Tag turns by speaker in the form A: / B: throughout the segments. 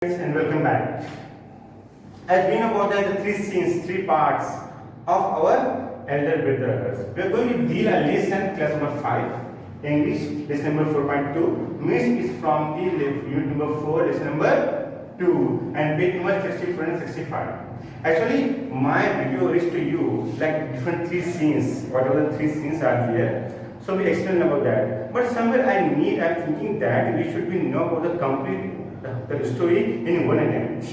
A: And welcome back. As we know about the three scenes, three parts of our elder brothers, we are going to deal a lesson class number 5, English lesson number 4.2. Miss is from the unit number 4, lesson number 2, and page number 64 and 65. Actually, my video is to you like different three scenes, whatever the three scenes are there. So we explain about that. But somewhere I'm thinking that we should be know about the complete the story in one attempt.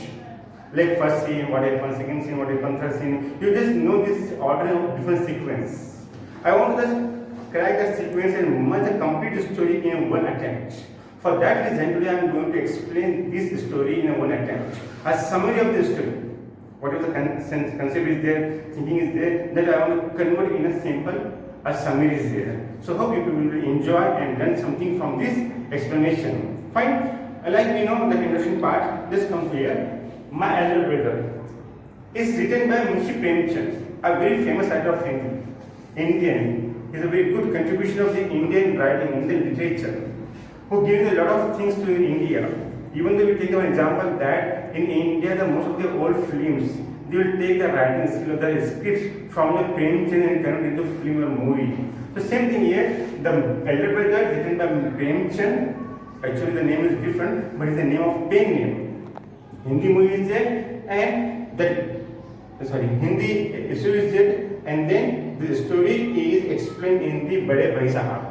A: Like first scene, what happened, second scene, what happened, third scene. You just know this order of different sequence. I want to just crack the sequence and merge the complete story in one attempt. For that reason, today I am going to explain this story in one attempt. A summary of the story. Whatever the concept is there, thinking is there, that I want to convert in a simple, a summary is there. So hope you will enjoy and learn something from this explanation. Fine. Like we know the introduction part, just come here. My elder brother is written by Munshi Premchand, a very famous writer of Hindi. Indian. He is a very good contribution of the Indian writing, Indian literature, who gives a lot of things to India. Even though we take an example that in India, the most of the old films, they will take the writing skill of the scripts from the Premchand and convert into film or movie. So same thing here, the elder brother is written by Premchand. Actually, the name is different, but it's the name of pen name. Hindi movie is there, and Hindi story is there, and then the story is explained in the Bade Bhai Sahab.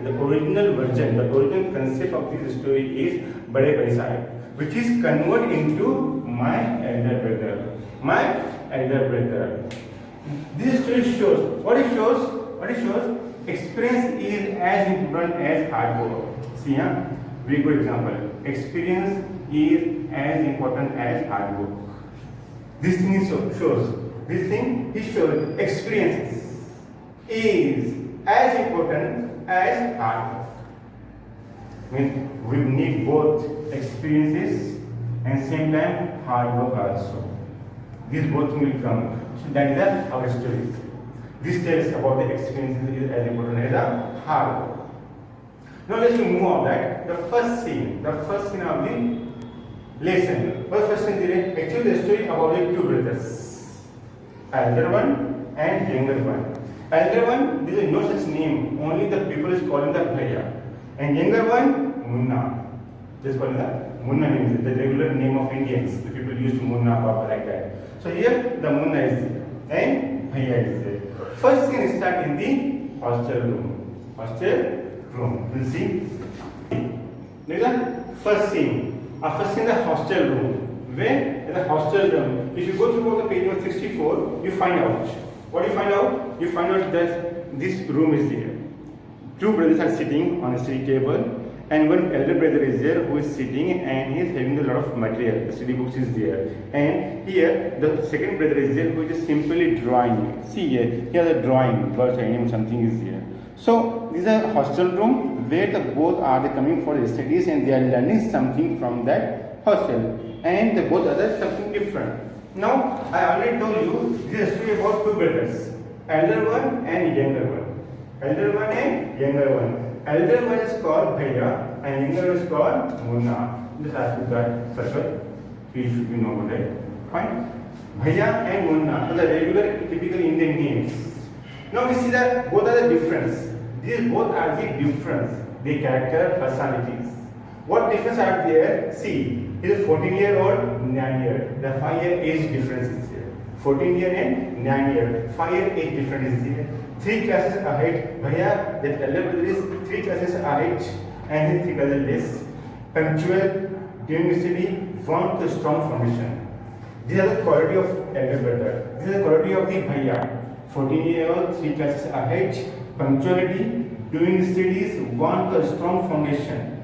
A: The original version, the original concept of this story is Bade Bhai Sahab, which is converted into my elder brother. My elder brother. This story shows what it shows. Experience is as important as hard work. See, huh? Very good example. Experience is as important as hard work. This thing shows experience is as important as hard work. Means we need both experiences and same time hard work also. These both things will come. So that is our story. This tells about the experiences is as important as a hard work. Now let's move on that. The first scene of the lesson. What first scene is actually the story about the two brothers, elder one and younger one. Elder one, there is no such name. Only the people is calling the Bhaiya, and younger one, Munna. Just calling the Munna name, the regular name of Indians. The people used to Munna, Baba like that. So here the Munna is there and Bhaiya is there. First scene start in the hostel room. We'll see. There is a first scene. First scene, the hostel room. Where in the hostel room, if you go through the page number 64, you find out. What do you find out? You find out that this room is there. Two brothers are sitting on a study table, and one elder brother is there who is sitting and he is having a lot of material. The study books is there, and here the second brother is there who is just simply drawing. See here the drawing, birds, animals, something is there. So this is a hostel room where the both are coming for the studies and they are learning something from that hostel, and the both others something different. Now I already told you this is a story about two brothers, elder one and younger one. Elder one and younger one. Elder one is called Bhaiya and younger one is called Munna. Just ask you that circle. So you should be know about it. Fine. Bhaiya and Munna are the regular typical Indian names. Now we see that both are the difference. These both are the difference. The character, personalities. What difference are there? See, he is 14-year-old, 9-year. The 5-year age difference is there. 14-year and 9-year. 5-year age difference is there. 3 classes ahead. Bhaiya, that elder brother is 3 classes ahead and he 3 classes less. Punctual, doing study, want a strong foundation. These are the quality of elder brother. This is the quality of the Bhaiya. 14-year-old, 3 classes ahead, punctuality, doing studies, want a strong foundation.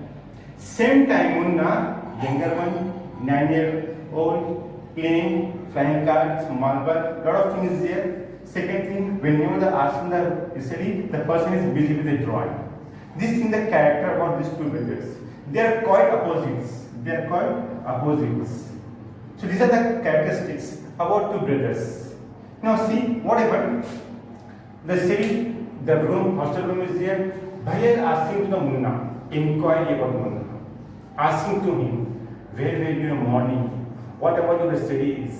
A: Same time, Munna, younger one, 9-year-old, playing, flying cards, marble, lot of things there. Second thing, whenever they are asking the study, the person is busy with the drawing. This thing, the character about these two brothers, they are quite opposites. So these are the characteristics about two brothers. Now see what happened. The city, the room, hostel room is there. Bhaiya is asking to the Munna, inquiry about Munna. Asking to him, Where were you in the morning? What about your studies?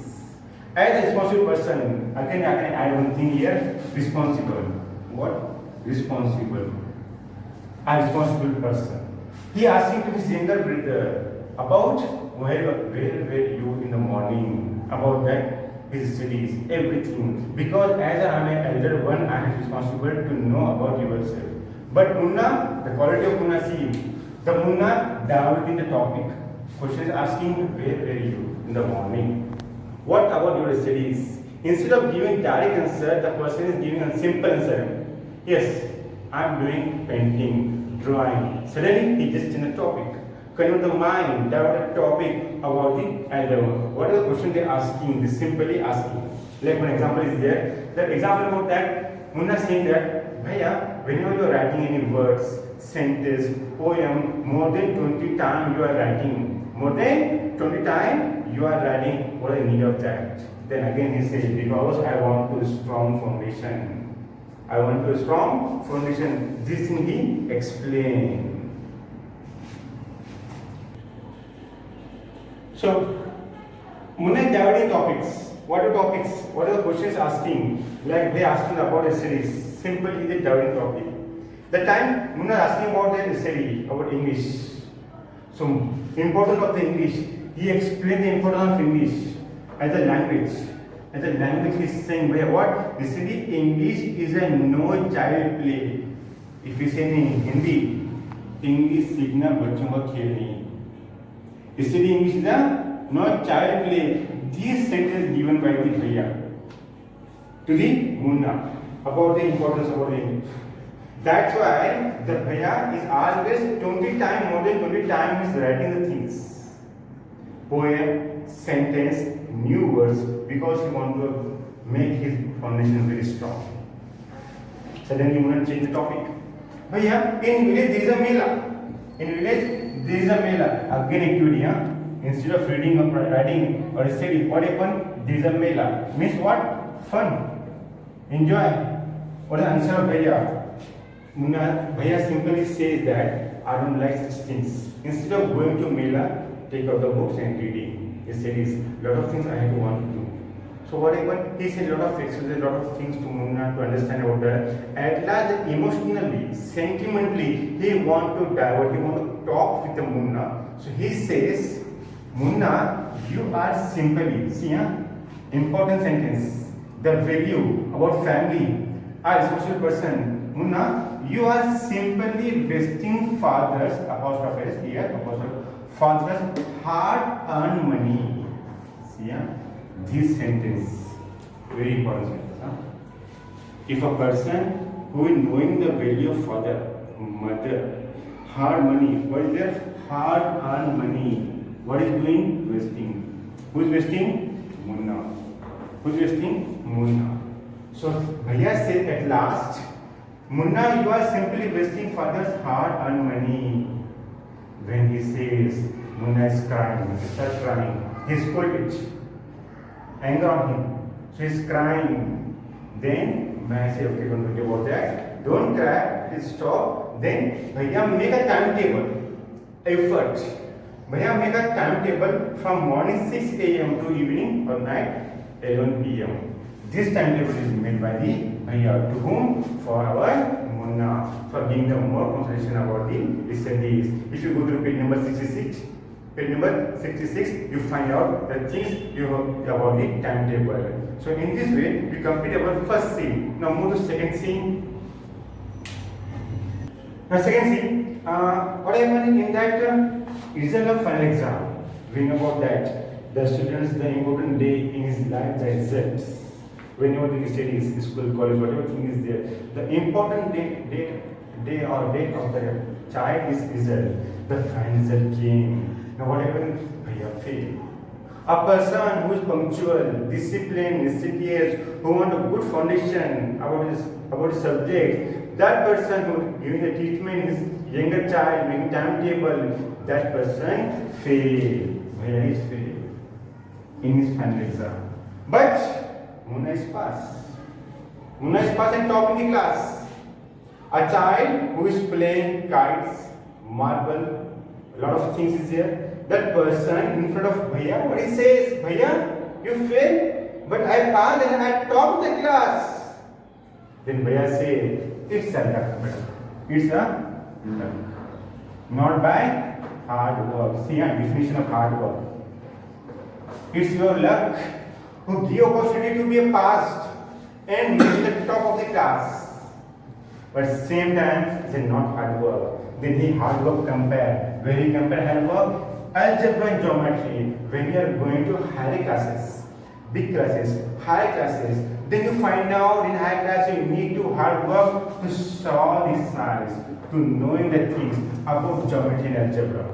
A: As a responsible person, again I can add one thing here, responsible. What? Responsible. A responsible person. He asking to his younger brother about where were you in the morning, about that his studies, everything. Because as I am an elder one, I am responsible to know about yourself. But Munna, the quality of Munna, see, the Munna diverting the topic. Question is asking where were you in the morning? What about your studies? Instead of giving direct answer, the person is giving a simple answer. Yes, I am doing painting, drawing. Suddenly he just changed the topic. Convert the mind, divert the topic about the elder one. What is the question they are asking? They simply asking. Like one example is there. The example about that, Munna saying that, Bhaiya, whenever you are writing any words, sentence, poem, more than 20 times you are writing. More than 20 times you are writing. What is the need of that? Then again he says, because I want to strong foundation. I want to strong foundation. This thing he explained. So, Munna is dividing topics. What are topics? What are the questions asking? Like they asking about a series. Simply the dividing topic. The time Munna asking about the study, about English. So, importance of the English. He explained the importance of English as a language. As a language, he is saying, what? This English is a no child play. If you say in Hindi, English सीखना बच्चों का खेल नहीं. इसलिए English is a no child play. This sentence given by the Bhaiya to the Munna about the importance of the English. That's why the Bhaiya is always 20 times, more than 20 times is writing the things. Poem, sentence, new words, because he want to make his foundation very strong. Suddenly Munna change the topic. Bhaiya, in village there is a mela. In village there is a mela. Again activity, huh? Instead of reading or writing or studying, what happened? There is a mela. Means what? Fun. Enjoy. What is the answer of Bhaiya? Munna, Bhaiya simply says that I don't like such things. Instead of going to Mela, take out the books and reading. He said, lot of things I have to want to do. So what happened? He said a lot of excuses, a lot of things to Munna to understand about that. At last, emotionally, sentimentally, he want to divert, he want to talk with the Munna. So he says, Munna, you are simply, see, important sentence, the value about family, a responsible person. Munna, you are simply wasting father's, apostrophe here, apostrophe, father's hard-earned money. See, this sentence, very important sentence. If a person who is knowing the value of father, mother, hard money, what is their hard-earned money? What is doing? Wasting. Who is wasting? Munna. Who is wasting? Munna. So, Bhaiya said at last, Munna, you are simply wasting father's hard-earned money. When he says, Munna is crying, he starts crying. He scolded, anger on him. So he is crying. Then Bhaiya said, okay, don't worry about that. Don't cry, please stop. Then Bhaiya make a timetable, effort. Bhaiya make a timetable from morning 6 a.m. to evening or night 11 p.m. This timetable is made by the Bhaiya. To whom? For our Munna. For giving them more consideration about the studies. If you go to page number 66, you find out the things you have about the timetable. So in this way, we complete our first scene. Now move to second scene. Now second scene, what happened in that result of final exam? We know about that. The students, the important day in his life, the results. Whenever he studies, school, college, whatever thing is there, the important day or date of the child is result. The final result came. Now what happened? Bhaiya failed. A person who is punctual, disciplined, studious, who wants a good foundation about his subject, that person who giving the treatment his younger child, making timetable, that person failed. Bhaiya is failed in his final exam. But Munna is passed. Munna is passed and top in the class. A child who is playing kites, marble, a lot of things is there. that person in front of Bhaiya, what he says, Bhaiya, you failed, but I passed and I topped the class. Then Bhaiya says, it's a luck. It's a luck. Not by hard work. See a definition of hard work. It's your luck who give opportunity to be a passed and be the top of the class. But same time, it's not hard work. Then he hard work compare. When he compare hard work, algebra and geometry. When you are going to higher classes, big classes, high classes, then you find out in high class you need to hard work to solve these science, to knowing the things about geometry and algebra.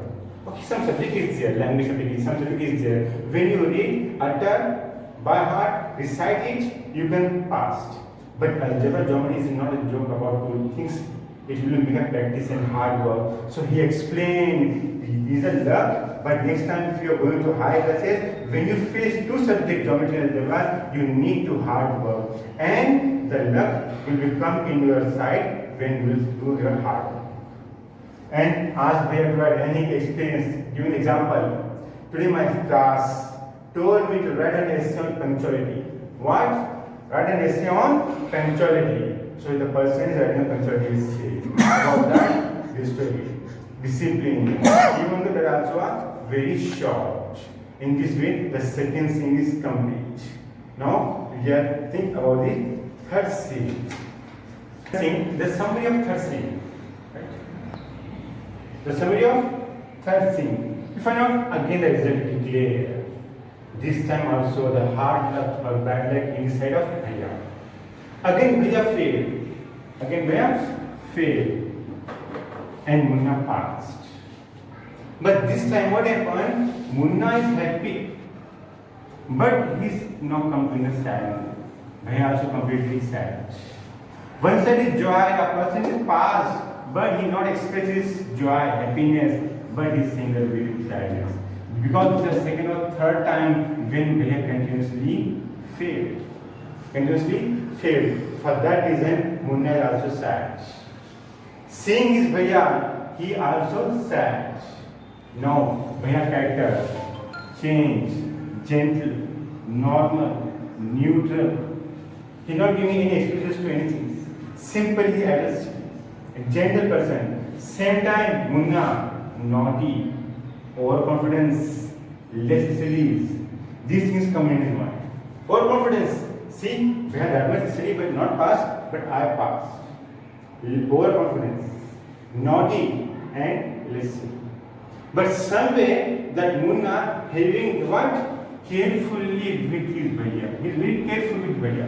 A: Okay, some subject is there, language subject is, some subject is there. When you read, utter, by heart, recite it, you can pass. But algebra geometry is not a joke about two things. It will become practice and hard work. So he explained, these are luck, but next time if you are going to high classes, when you face two subjects, geometry and algebra, you need to hard work. And the luck will become in your side when you will do your hard work. And ask Bhaiya to write any experience, give an example. Today my class told me to write an essay on punctuality. What? Write an essay on punctuality. So the person is writing a punctuality essay. About that, this story. Discipline. Even though that also are very short. In this way, the second scene is complete. Now, we are think about the third scene. The summary of third scene. Right? The summary of third scene. You find out again the result declared. This time also the hard luck or bad luck inside of Bhaiya. Again Bhaiya failed. Again Bhaiya failed. And Munna passed. But this time what happened? Munna is happy. But he is now completely sad. Bhaiya also completely sad. One side is joy, a person is passed, but he not expresses joy, happiness, but he is saying that with sadness. Because the second or third time when Bhaiya continuously failed. For that reason, Munna is also sad. Seeing his Bhaiya, he also sad. Now, Bhaiya character change, gentle, normal, neutral. He not giving any excuses to anything. Simply addressed. A gentle person. Same time, Munna, naughty, overconfidence, less studies. These things come in his mind. Overconfidence. See, we have that much study but not passed, but I passed. Overconfidence, naughty and less. But some way that Munna having what? Carefully with his Bhaiya. He is very careful with Bhaiya.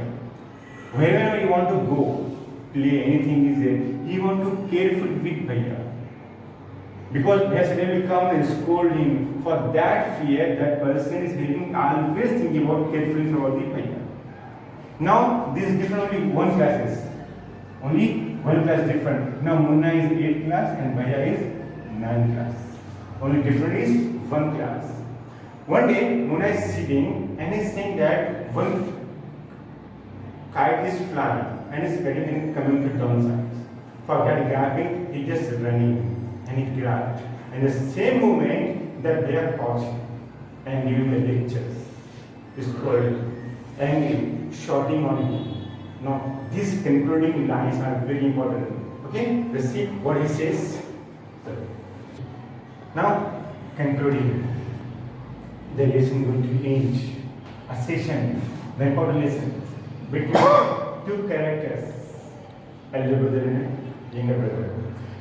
A: Wherever you want to go, play, anything is there, he want to careful with Bhaiya. Because Bhaiya suddenly come and scold him. For that fear, that person is having always thinking about carefully about the Bhaiya. Now, this is different only one classes. Only one class different. Now, Munna is 8th class and Bhaiya is 9th class. Only different is one class. One day, Munna is sitting and is saying that one kite is flying and is coming to downside. For that grabbing, he just running and he grabbed. And the same moment that they are caught and giving the lectures, is called angry, shouting on him. Now, these concluding lines are very important. Okay, let's see what he says. Now, concluding, the lesson going to end. A session, the important lesson between two characters, elder brother and younger brother.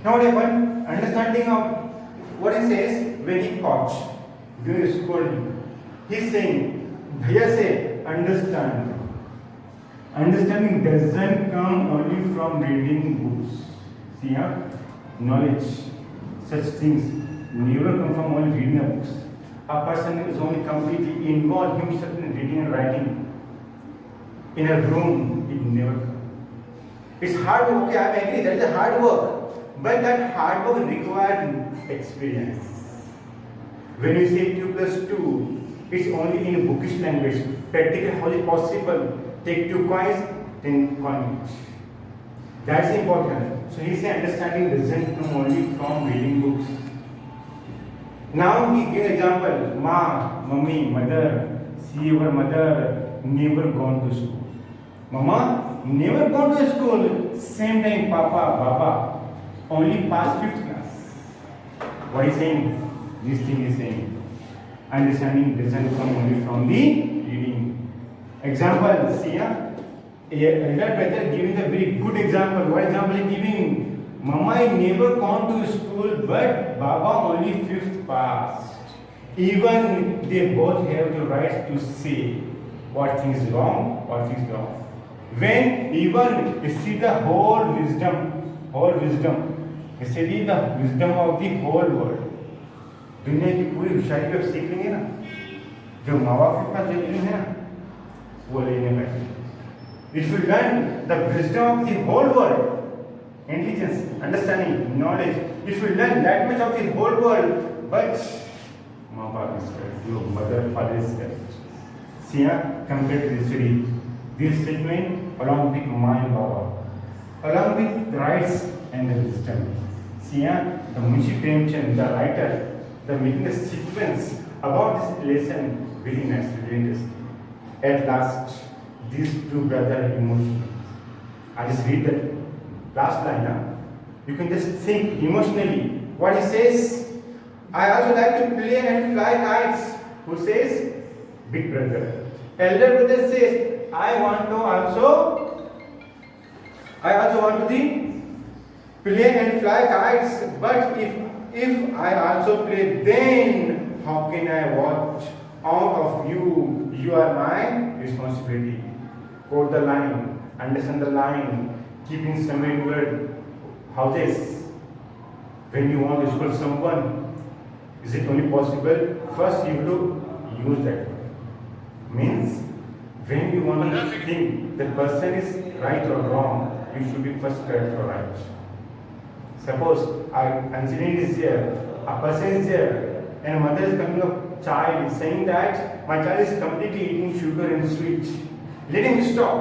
A: Now, what happened? Understanding of what he says when he caught, during scolding. He's saying, Bhaiya say, understand. Understanding doesn't come only from reading books. See, knowledge, such things never come from only reading books. A person is only completely involved himself in reading and writing. In a room, it never comes. It's hard work. Okay, I agree, that is a hard work. But that hard work requires experience. When you say 2 plus 2, it's only in bookish language. Practically, how is it possible? Take 2 coins, 10 coins. That's important. So he said understanding doesn't come only from reading books. Now he give example, Ma, Mummy, Mother, see your mother never gone to school. Mama, never gone to school. Same time, Papa, Baba, only passed 5th class. What is saying? This thing is saying. Understanding doesn't come only from the reading. Example, see, elder brother giving a very good example. What example is giving? Mama never gone to school, but Baba only 5th passed. Even they both have the right to say what thing is wrong, what thing is wrong. When even you see the whole wisdom, you study the wisdom of the whole world. दुनिया की पूरी होशियारी आप सीख लेंगे ना, जो माँ बाप के पास जो इल्म है ना, वो लेने बैठे. If you learn the wisdom of the whole world, intelligence, understanding, knowledge, if you learn that much of the whole world, but माँ बाप is correct, your mother, father is correct. See, compared to the study, this statement along with mind Baba, along with rights and the wisdom. See, the Munshi Premchand, the writer, the making a sequence about this lesson very nice, very interesting. At last, these two brothers emotional. I just read that last line now. You can just think emotionally. What he says, I also like to play and fly kites. Who says? Big brother. Elder brother says, I also want to play and fly kites, but if I also play, then how can I watch out of you? You are my responsibility. Quote the line, understand the line, keep in summary word. How this? When you want to scold someone, is it only possible? First you have to use that word. Means when you want to think the person is right or wrong, you should be first correct or right. Suppose an incident is there, a person is there, and a mother is coming up child saying that my child is completely eating sugar and sweet. Let him stop.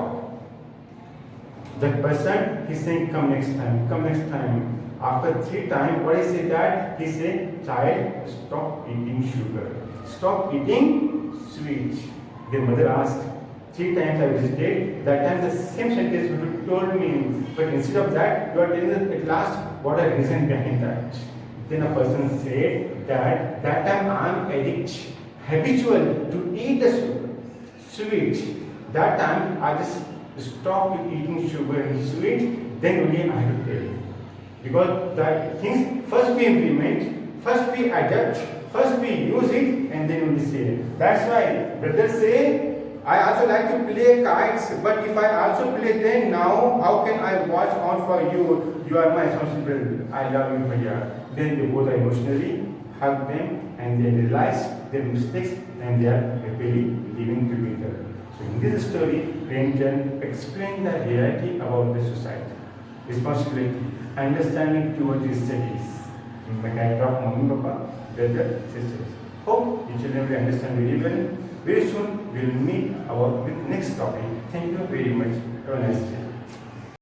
A: That person is saying come next time, come next time. After 3 times, what is it that? He said, child, stop eating sugar, stop eating sweet. The mother asked, 3 times I visited, that time the same sentence you told me, but instead of that, you are telling us at last what a reason behind that. Then a person said that time I am habitual to eat the sugar, sweet. That time I just stopped eating sugar and sweet, then only I have to tell you. Because that things first we implement, first we adapt, first we use it, and then only say it. That's why brothers say, I also like to play kites, but if I also play, then now how can I watch out for you? You are my responsibility. I love you, Bhaiya. Then they both emotionally hug them and they realize their mistakes and they are happily living together. So in this story, Premchand explained the reality about the society, responsibility, understanding towards the studies, in the character of Mummy, Papa, brother, sisters. Hope you children will understand very well. Very soon we will meet with next topic. Thank you very much. Have a nice day.